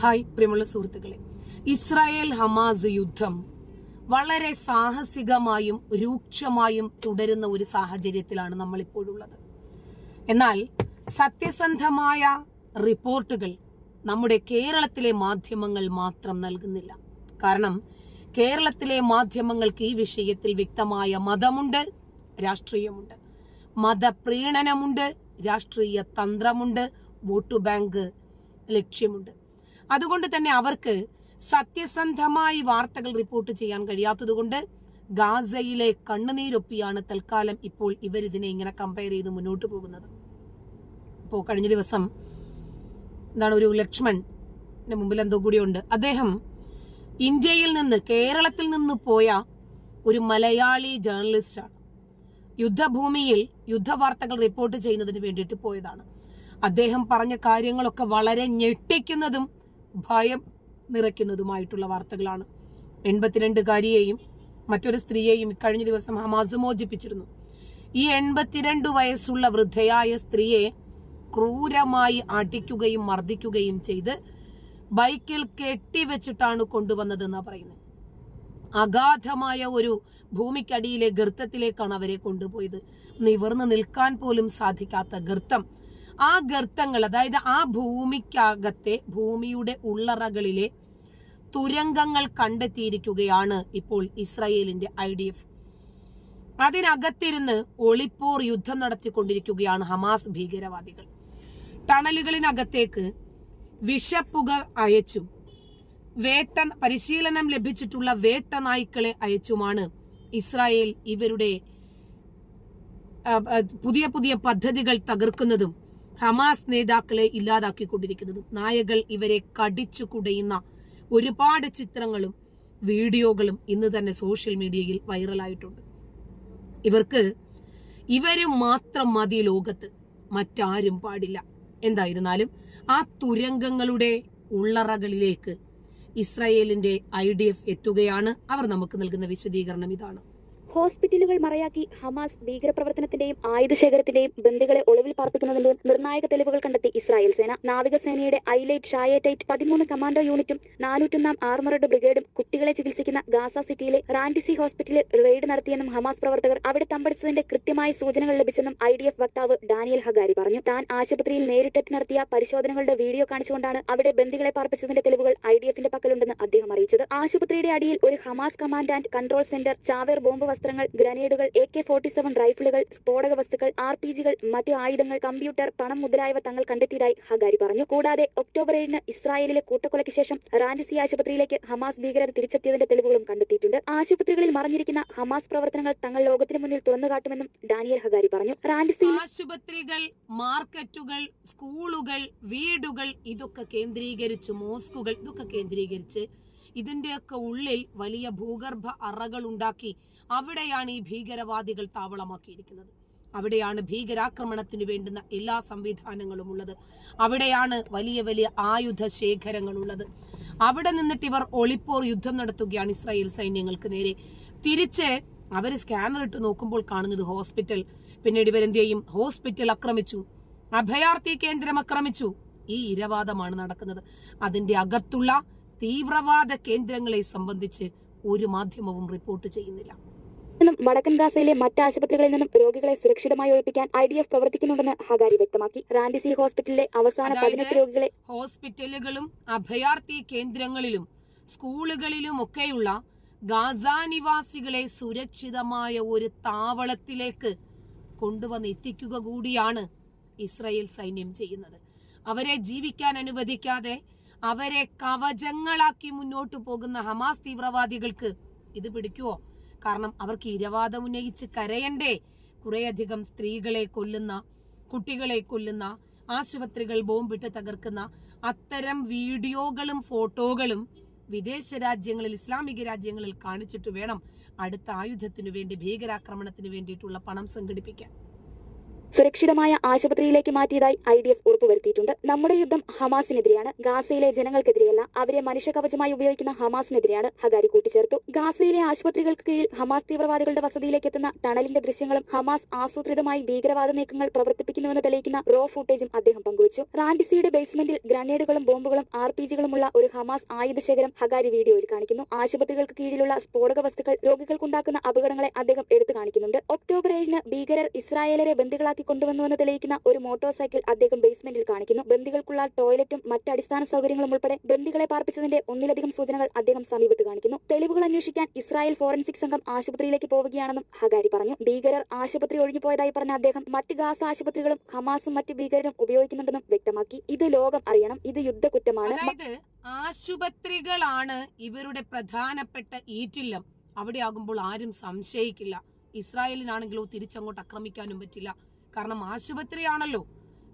Hi പ്രിയമുള്ള സുഹൃത്തുക്കളെ, Israel Hamas യുദ്ധം വളരെ സാഹസികമായും രൂക്ഷമായും തുടരുന്ന ഒരു സാഹചര്യത്തിലാണ് നമ്മൾ ഇപ്പോഴുള്ളത്. എന്നാൽ സത്യസന്ധമായ റിപ്പോർട്ടുകൾ നമ്മുടെ കേരളത്തിലെ മാധ്യമങ്ങൾ മാത്രം നൽകുന്നില്ല. കാരണം കേരളത്തിലെ മാധ്യമങ്ങൾക്ക് ഈ വിഷയത്തിൽ വ്യക്തമായ മതമുണ്ട്, രാഷ്ട്രീയമുണ്ട്, മതപ്രീണനമുണ്ട്, രാഷ്ട്രീയ തന്ത്രമുണ്ട്, വോട്ട് ബാങ്ക് ലക്ഷ്യമുണ്ട്. അതുകൊണ്ട് തന്നെ അവർക്ക് സത്യസന്ധമായി വാർത്തകൾ റിപ്പോർട്ട് ചെയ്യാൻ കഴിയാത്തതുകൊണ്ട് ഗാസയിലെ കണ്ണുനീരൊപ്പിയാണ് തൽക്കാലം ഇപ്പോൾ ഇവരിതിനെ ഇങ്ങനെ കമ്പയർ ചെയ്ത് മുന്നോട്ട് പോകുന്നത്. ഇപ്പോൾ കഴിഞ്ഞ ദിവസം ഒരു ലക്ഷ്മണിന്റെ മുമ്പിൽ എന്തോ കൂടിയുണ്ട്. അദ്ദേഹം ഇന്ത്യയിൽ നിന്ന്, കേരളത്തിൽ നിന്ന് പോയ ഒരു മലയാളി ജേർണലിസ്റ്റാണ്. യുദ്ധഭൂമിയിൽ യുദ്ധവാർത്തകൾ റിപ്പോർട്ട് ചെയ്യുന്നതിന് വേണ്ടിയിട്ട് പോയതാണ്. അദ്ദേഹം പറഞ്ഞ കാര്യങ്ങളൊക്കെ വളരെ ഞെട്ടിക്കുന്നതും ഭയം നിറയ്ക്കുന്നതുമായിട്ടുള്ള വാർത്തകളാണ്. 82-കാരിയെയും മറ്റൊരു സ്ത്രീയെയും കഴിഞ്ഞ ദിവസം ഹമാസ് മോചിപ്പിച്ചിരുന്നു. ഈ 82 വയസ്സുള്ള വൃദ്ധയായ സ്ത്രീയെ ക്രൂരമായി അടിക്കുകയും മർദ്ദിക്കുകയും ചെയ്ത് ബൈക്കിൽ കെട്ടിവെച്ചിട്ടാണ് കൊണ്ടുവന്നതെന്നാ പറയുന്നത്. അഗാധമായ ഒരു ഭൂമിക്കടിയിലെ ഗർത്തത്തിലേക്കാണ് അവരെ കൊണ്ടുപോയത്. നിവർന്ന് നിൽക്കാൻ പോലും സാധിക്കാത്ത ഗർത്തം. ആ ഗർത്തങ്ങൾ, അതായത് ആ ഭൂമിക്കകത്തെ, ഭൂമിയുടെ ഉള്ളറകളിലെ തുരങ്കങ്ങൾ കണ്ടെത്തിയിരിക്കുകയാണ് ഇപ്പോൾ ഇസ്രായേലിന്റെ IDF. അതിനകത്തിരുന്ന് ഒളിപ്പോർ യുദ്ധം നടത്തിക്കൊണ്ടിരിക്കുകയാണ് ഹമാസ് ഭീകരവാദികൾ. ടണലുകളിനകത്തേക്ക് വിഷപ്പുക അയച്ചും പരിശീലനം ലഭിച്ചിട്ടുള്ള വേട്ട നായ്ക്കളെ അയച്ചുമാണ് ഇസ്രായേൽ ഇവരുടെ പുതിയ പുതിയ പദ്ധതികൾ തകർക്കുന്നതും ഹമാസ് നേതാക്കളെ ഇല്ലാതാക്കിക്കൊണ്ടിരിക്കുന്നതും. നായകൾ ഇവരെ കടിച്ചു കുടയുന്ന ഒരുപാട് ചിത്രങ്ങളും വീഡിയോകളും ഇന്ന് തന്നെ സോഷ്യൽ മീഡിയയിൽ വൈറലായിട്ടുണ്ട്. ഇവര് മാത്രം മതി ലോകത്ത്, മറ്റാരും പാടില്ല. എന്തായിരുന്നാലും ആ തുരങ്കങ്ങളുടെ ഉള്ളറകളിലേക്ക് ഇസ്രായേലിന്റെ IDF എത്തുകയാണ്. അവർ നമുക്ക് നൽകുന്ന വിശദീകരണം ഇതാണ്. ഹോസ്പിറ്റലുകൾ മറയാക്കി ഹമാസ് ഭീകരപ്രവർത്തനത്തിന്റെയും ആയുധശേഖരത്തിന്റെയും ബന്ദികളെ ഒളിവിൽ പാർപ്പിക്കുന്നതിന്റെയും നിർണായക തെളിവുകൾ കണ്ടെത്തി ഇസ്രായേൽ സേന. നാവികസേനയുടെ ഐലൈറ്റ്, ഷായേറ്റൈറ്റ് 13 കമാൻഡോ യൂണിറ്റും 401 ആർമറഡ് ബ്രിഗേഡും കുട്ടികളെ ചികിത്സിക്കുന്ന ഗാസ സിറ്റിയിലെ റാൻഡിസി ഹോസ്പിറ്റലിൽ റെയ്ഡ് നടത്തിയെന്നും ഹമാസ് പ്രവർത്തകർ അവിടെ തമ്പടിച്ചതിന്റെ കൃത്യമായ സൂചനകൾ ലഭിച്ചെന്നും IDF വക്താവ് ഡാനിയൽ ഹഗാരി പറഞ്ഞു. താൻ ആശുപത്രിയിൽ നേരിട്ടെത്തി നടത്തിയ പരിശോധനകളുടെ വീഡിയോ കാണിച്ചുകൊണ്ടാണ് അവിടെ ബന്ദികളെ പാർപ്പിച്ചതിന്റെ തെളിവുകൾ IDFന്റെ പക്കലുണ്ടെന്ന് അദ്ദേഹം അറിയിച്ചത്. ആശുപത്രിയുടെ അടിയിൽ ഒരു Hamas command and control centre, ചാവേർ ബോംബ് വസ്ത്രങ്ങൾ, ഗ്രനേഡുകൾ, AK-47 റൈഫിളുകൾ, സ്ഫോടക വസ്തുക്കൾ, RPGകൾ, മറ്റു ആയുധങ്ങൾ, കമ്പ്യൂട്ടർ, പണം മുതലായവ തങ്ങൾ കണ്ടെത്തിയതായി ഹഗാരി പറഞ്ഞു. കൂടാതെ ഒക്ടോബർ 7 ഇസ്രായേലിലെ കൂട്ടക്കൊലയ്ക്ക് ശേഷം റാൻഡിസി ആശുപത്രിയിലേക്ക് ഹമാസ് ഭീകരർ തിരിച്ചെത്തിയതിന്റെ തെളിവുകളും കണ്ടെത്തിയിട്ടുണ്ട്. ആശുപത്രികളിൽ മറഞ്ഞിരിക്കുന്ന ഹമാസ് പ്രവർത്തനങ്ങൾ തങ്ങൾ ലോകത്തിന് മുന്നിൽ തുറന്നുകാട്ടുമെന്നും ഡാനിയൽ ഹഗാരി പറഞ്ഞു. റാൻഡിസി ആശുപത്രികൾ, മാർക്കറ്റുകൾ, സ്കൂളുകൾ, വീടുകൾ ഇതൊക്കെ കേന്ദ്രീകരിച്ച്, മോസ്കുകൾ ഇതൊക്കെ കേന്ദ്രീകരിച്ച് ഇതിന്റെയൊക്കെ ഉള്ളിൽ വലിയ ഭൂഗർഭ അറകൾ ഉണ്ടാക്കി അവിടെയാണ് ഈ ഭീകരവാദികൾ താവളമാക്കിയിരിക്കുന്നത്. അവിടെയാണ് ഭീകരാക്രമണത്തിന് വേണ്ടുന്ന എല്ലാ സംവിധാനങ്ങളും ഉള്ളത്. അവിടെയാണ് വലിയ വലിയ ആയുധ ശേഖരങ്ങളുള്ളത്. അവിടെ നിന്നിട്ട് ഇവർ ഒളിപ്പോർ യുദ്ധം നടത്തുകയാണ് ഇസ്രായേൽ സൈന്യങ്ങൾക്ക് നേരെ. തിരിച്ച് അവർ സ്കാനർ ഇട്ട് നോക്കുമ്പോൾ കാണുന്നത് ഹോസ്പിറ്റൽ. പിന്നീട് ഇവരെന്ത് ചെയ്യും? ഹോസ്പിറ്റൽ ആക്രമിച്ചു, അഭയാർത്ഥി കേന്ദ്രം ആക്രമിച്ചു. ഈ ഇരവാദമാണ് നടക്കുന്നത്. അതിന്റെ അകത്തുള്ള തീവ്രവാദ കേന്ദ്രങ്ങളെ സംബന്ധിച്ച് ഒരു മാധ്യമവും റിപ്പോർട്ട് ചെയ്യുന്നില്ല. വടക്കൻ ഗാസയിലെ മറ്റ് ആശുപത്രികളിൽ നിന്നും രോഗികളെ സുരക്ഷിതമായി ഒഴിപ്പിക്കാൻ IDF പ്രവർത്തിക്കുന്നുണ്ടെന്ന് ഹഗാരി വ്യക്തമാക്കി. റാൻഡിസി ഹോസ്പിറ്റലിലെ അവസാന 18 രോഗികളെ ഹോസ്പിറ്റലുകളും അഭയാർത്ഥി കേന്ദ്രങ്ങളിലും സ്കൂളുകളിലും ഒക്കെയുള്ള ഗാസ നിവാസികളെ സുരക്ഷിതമായ ഒരു താവളത്തിലേക്ക് കൊണ്ടുവന്ന് എത്തിക്കുക കൂടിയാണ് ഇസ്രായേൽ സൈന്യം ചെയ്യുന്നത്. അവരെ ജീവിക്കാൻ അനുവദിക്കാതെ അവരെ കവചങ്ങളാക്കി മുന്നോട്ടു പോകുന്ന ഹമാസ് തീവ്രവാദികൾക്ക് ഇത് പിടിക്കുവോ? കാരണം അവർക്ക് ഇരവാദം ഉന്നയിച്ച് കരയണ്ടേ. കുറേയധികം സ്ത്രീകളെ കൊല്ലുന്ന, കുട്ടികളെ കൊല്ലുന്ന, ആശുപത്രികൾ ബോംബിട്ട് തകർക്കുന്ന അത്തരം വീഡിയോകളും ഫോട്ടോകളും വിദേശ രാജ്യങ്ങളിൽ, ഇസ്ലാമിക രാജ്യങ്ങളിൽ കാണിച്ചിട്ട് വേണം അടുത്ത ആയുധത്തിനു വേണ്ടി, ഭീകരാക്രമണത്തിന് വേണ്ടിയിട്ടുള്ള പണം സംഘടിപ്പിക്കാൻ. സുരക്ഷിതമായ ആശുപത്രിയിലേക്ക് മാറ്റിയതായി IDF ഉറപ്പുവരുത്തിയിട്ടുണ്ട്. നമ്മുടെ യുദ്ധം ഹമാസിനെതിരെയാണ്, ഗാസയിലെ ജനങ്ങൾക്കെതിരെയല്ല. അവരെ മനുഷ്യകവചമായി ഉപയോഗിക്കുന്ന ഹമാസിനെതിരെയാണ് ഹഗാരി കൂട്ടിച്ചേർത്തു. ഗാസയിലെ ആശുപത്രികൾക്ക് കീഴിൽ ഹമാസ് തീവ്രവാദികളുടെ വസതിയിലേക്ക് എത്തുന്ന ടണലിന്റെ ദൃശ്യങ്ങളും ഹമാസ് ആസൂത്രിതമായി ഭീകരവാദ നീക്കങ്ങൾ പ്രവർത്തിപ്പിക്കുന്നുവെന്ന് തെളിയിക്കുന്ന റോ ഫുട്ടേജും അദ്ദേഹം പങ്കുവച്ചു. റാൻഡിസിയുടെ ബേസ്മെന്റിൽ ഗ്രനേഡുകളും ബോംബുകളും RPGകളുമുള്ള ഒരു ഹമാസ് ആയുധശേഖരം ഹഗാരി വീഡിയോയിൽ കാണിക്കുന്നു. ആശുപത്രികൾക്ക് കീഴിലുള്ള സ്ഫോടക വസ്തുക്കൾ രോഗികൾക്കുണ്ടാക്കുന്ന അപകടങ്ങളെ അദ്ദേഹം എടുത്തു കാണിക്കുന്നുണ്ട്. ഒക്ടോബർ 7-ന് ഭീകരർ ഇസ്രായേലരെ ബന്ദികളാക്കി കൊണ്ടുവന്നുവെന്ന് തെളിയിക്കുന്ന ഒരു മോട്ടോർ സൈക്കിൾ അദ്ദേഹം ബേസ്മെന്റിൽ കാണിക്കുന്നു. ബന്ദികൾക്കുള്ള ടോയ്ലറ്റും മറ്റ് അടിസ്ഥാന സൗകര്യങ്ങളും ഉൾപ്പെടെ ബന്ദികളെ പാർപ്പിച്ചതിന്റെ ഒന്നിലധികം സൂചനകൾ അദ്ദേഹം സമീപത്ത് കാണിക്കുന്നു. തെളിവുകൾ അന്വേഷിക്കാൻ ഇസ്രായേൽ ഫോറൻസിക് സംഘം ആശുപത്രിയിലേക്ക് പോവുകയാണെന്നും ഹഗാരി പറഞ്ഞു. ഭീകരർ ആശുപത്രി ഒഴിഞ്ഞുപോയതായി പറഞ്ഞ അദ്ദേഹം മറ്റ് ഗാസ ആശുപത്രികളും ഹമാസും മറ്റ് ഭീകരരും ഉപയോഗിക്കുന്നുണ്ടെന്നും വ്യക്തമാക്കി. ഇത് ലോകം അറിയണം, ഇത് യുദ്ധക്കുറ്റമാണ്. അതായത് ആശുപത്രികളാണ് ഇവരുടെ പ്രധാനപ്പെട്ട ഈറ്റില്ലം. അവിടെ ആകുമ്പോൾ ആരും സംശയിക്കില്ല. ഇസ്രായേലിനാണെങ്കിലോ തിരിച്ചങ്ങോട്ട് ആക്രമിക്കാനും പറ്റില്ല. കാരണം ആശുപത്രിയാണല്ലോ,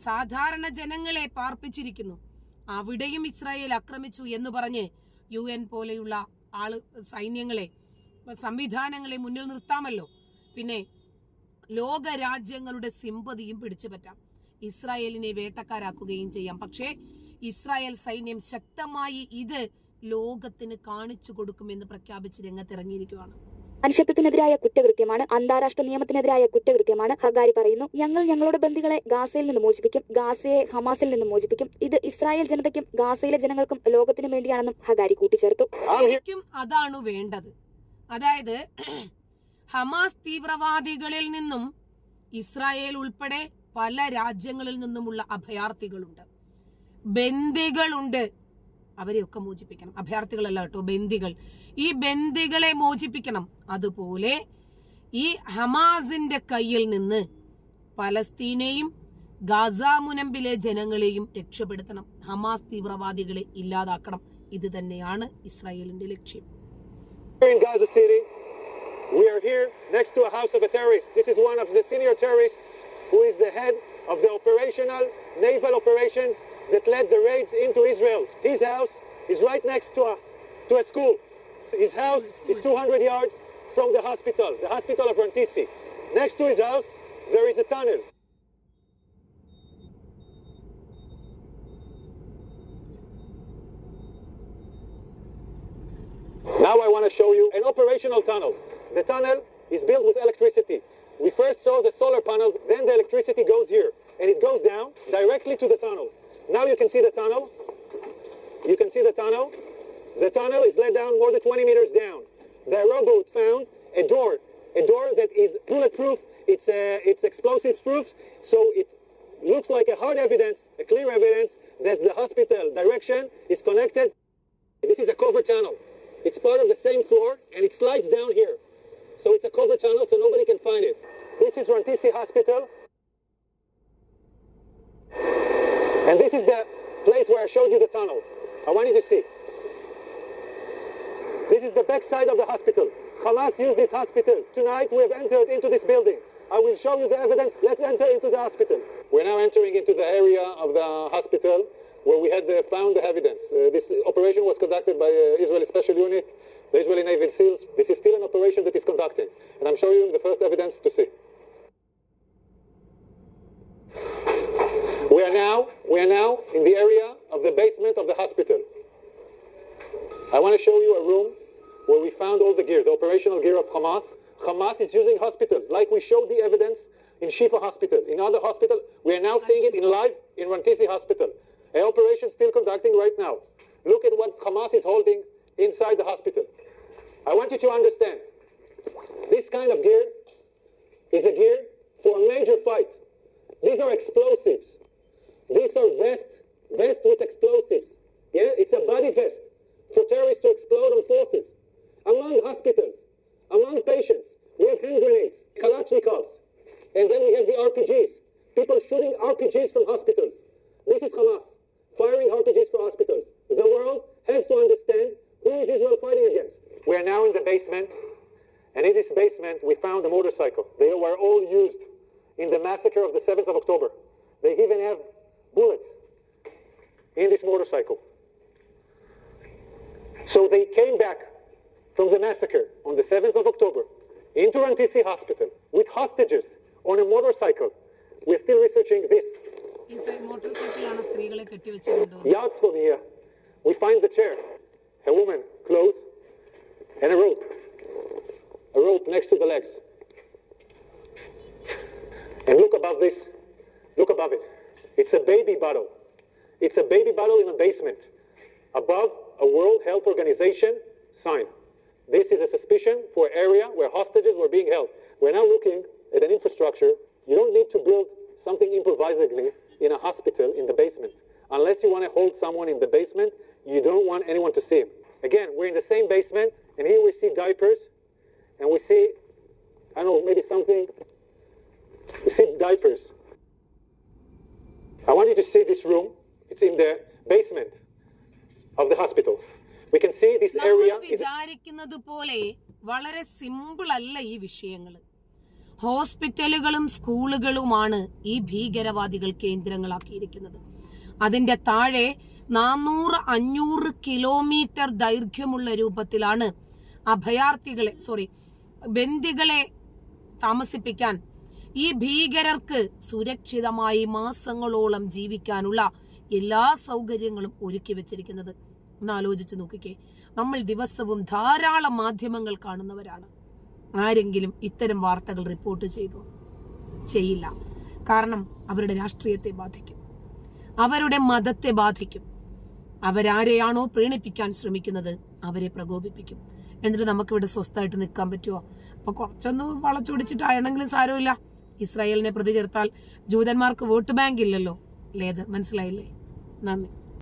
സാധാരണ ജനങ്ങളെ പാർപ്പിച്ചിരിക്കുന്നു. അവിടെയും ഇസ്രായേൽ ആക്രമിച്ചു എന്ന് പറഞ്ഞ് UN പോലെയുള്ള സൈന്യങ്ങളെ, സംവിധാനങ്ങളെ മുന്നിൽ നിർത്താമല്ലോ. പിന്നെ ലോക രാജ്യങ്ങളുടെ സിമ്പതിയും പിടിച്ചു പറ്റാം. ഇസ്രായേലിനെ വേട്ടക്കാരാക്കുകയും ചെയ്യാം. പക്ഷേ ഇസ്രായേൽ സൈന്യം ശക്തമായി ഇത് ലോകത്തിന് കാണിച്ചു കൊടുക്കുമെന്ന് പ്രഖ്യാപിച്ച് രംഗത്തിറങ്ങിയിരിക്കുകയാണ്. മനുഷ്യത്വത്തിനെതിരായ കുറ്റകൃത്യമാണ്, അന്താരാഷ്ട്ര നിയമത്തിനെതിരായ കുറ്റകൃത്യമാണ്. ഹഗാരി പറയുന്നു, ഞങ്ങൾ ഞങ്ങളുടെ ബന്ദികളെ ഗാസയിൽ നിന്ന് മോചിപ്പിക്കും, ഗാസയെ ഹമാസിൽ നിന്ന് മോചിപ്പിക്കും. ഇത് ഇസ്രായേൽ ജനതയ്ക്കും ഗാസയിലെ ജനങ്ങൾക്കും ലോകത്തിനും വേണ്ടിയാണെന്നും ഹഗാരി കൂട്ടിച്ചേർത്തു. അതാണ് വേണ്ടത്. അതായത് ഹമാസ് തീവ്രവാദികളിൽ നിന്നും ഇസ്രായേൽ ഉൾപ്പെടെ പല രാജ്യങ്ങളിൽ നിന്നുമുള്ള അഭയാർത്ഥികളുണ്ട്, ബന്ദികളുണ്ട്. അവരെയൊക്കെ മോചിപ്പിക്കണം. അഭയാർത്ഥികളല്ല കേട്ടോ, ബന്ദികൾ. ഈ ബന്ദികളെ മോചിപ്പിക്കണം. അതുപോലെ ഈ ഹമാസിന്റെ കയ്യിൽ നിന്ന് പലസ്തീനെയും ഗാസ മുനമ്പിലെ ജനങ്ങളെയും രക്ഷപ്പെടുത്തണം. ഹമാസ് തീവ്രവാദികളെ ഇല്ലാതാക്കണം. ഇത് തന്നെയാണ് ഇസ്രായേലിന്റെ ലക്ഷ്യം. In Gaza City, we are here next to a house of a terrorist. This is one of the senior terrorists who is the head of the operational naval operations that led the raids into Israel. His house is right next to a school. His house is 200 yards from the hospital of Rantisi. Next to his house, there is a tunnel. Now I want to show you an operational tunnel. The tunnel is built with electricity. We first saw the solar panels, then the electricity goes here, and it goes down directly to the tunnel. Now you can see the tunnel. You can see the tunnel. The tunnel is let down more than 20 meters down. The rowboat found a door that is bulletproof. It's explosives proof, so it looks like a hard evidence, a clear evidence that the hospital direction is connected. This is a cover tunnel. It's part of the same floor, and it slides down here. So it's a cover tunnel, so nobody can find it. This is Rantisi Hospital. And this is the place where I showed you the tunnel. I want you to see. This is the back side of the hospital. Hamas used this hospital. Tonight we have entered into this building. I will show you the evidence. Let's enter into the hospital. We're now entering into the area of the hospital where we had found the evidence. This operation was conducted by Israeli Special Unit, the Israeli Navy SEALs. This is still an operation that is conducting. And I'm showing you the first evidence to see. We are now in the area of the basement of the hospital. I want to show you a room where we found all the gear, the operational gear of Hamas. Hamas is using hospitals, like we showed the evidence in Shifa Hospital. In other hospital, we are now seeing it in live in Rantisi Hospital. An operation still conducting right now. Look at what Hamas is holding inside the hospital. I want you to understand, this kind of gear is a gear for a major fight. These are explosives. These are vests with explosives. Yeah, it's a body vest for terrorists to explode on forces. Among hospitals, among patients, we have hand grenades, Kalashnikovs, and then we have the RPGs. People shooting RPGs from hospitals. This is Hamas firing RPGs for hospitals. The world has to understand who is Israel fighting against. We are now in the basement, and in this basement we found a motorcycle. They were all used in the massacre of the 7th of October. They even have bullets in this motorcycle. So they came back from the massacre on the 7th of October into Rantisi Hospital with hostages on a motorcycle We're still researching this. മോട്ടോർസൈക്കിളാണ് സ്ത്രീകളെ കെട്ടിവെച്ചിട്ടുണ്ടോ? Yards from here, we find the chair, a woman, clothes, and a rope next to the legs. And look above this. Look above it. It's a baby bottle. It's a baby bottle in a basement. Above a World Health Organization sign. This is a suspicion for an area where hostages were being held. We're now looking at an infrastructure. You don't need to build something improvisedly in a hospital in the basement. Unless you want to hold someone in the basement, you don't want anyone to see him. Again, we're in the same basement, and here we see diapers, and we see, I don't know, maybe something. We see diapers. I want you to see this room. It's in the basement of the hospital. We can see this area. വിചാരിക്കുന്നത് പോലെ വളരെ simple അല്ല ഈ വിഷയങ്ങൾ. ഹോസ്പിറ്റലുകളും സ്കൂളുകളുമാണ് ഈ ഭീകരവാദികൾ കേന്ദ്രങ്ങളാക്കിയിരിക്കുന്നത്. അതിന്റെ താഴെ 400-500 കിലോമീറ്റർ ദൈർഘ്യമുള്ള രൂപത്തിലാണ് ബന്ദികളെ താമസിപ്പിക്കാൻ ഈ ഭീകരർക്ക് സുരക്ഷിതമായി മാസങ്ങളോളം ജീവിക്കാനുള്ള എല്ലാ സൗകര്യങ്ങളും ഒരുക്കി വെച്ചിരിക്കുന്നത്. ഒന്ന് ആലോചിച്ച് നോക്കിക്കേ. നമ്മൾ ദിവസവും ധാരാളം മാധ്യമങ്ങൾ കാണുന്നവരാണ്. ആരെങ്കിലും ഇത്തരം വാർത്തകൾ റിപ്പോർട്ട് ചെയ്യില്ല. കാരണം അവരുടെ രാഷ്ട്രീയത്തെ ബാധിക്കും, അവരുടെ മതത്തെ ബാധിക്കും. അവരാരെയാണോ പ്രീണിപ്പിക്കാൻ ശ്രമിക്കുന്നത് അവരെ പ്രകോപിപ്പിക്കും. എന്നിട്ട് നമുക്കിവിടെ സ്വസ്ഥമായിട്ട് നിൽക്കാൻ പറ്റുമോ? അപ്പൊ കുറച്ചൊന്ന് വളച്ചൊടിച്ചിട്ടാണെങ്കിലും സാരമില്ല. ഇസ്രായേലിനെ പ്രതി ചേർത്താൽ ജൂതന്മാർക്ക് വോട്ട് ബാങ്ക് ഇല്ലല്ലോ. മനസ്സിലായില്ലേ? നന്ദി.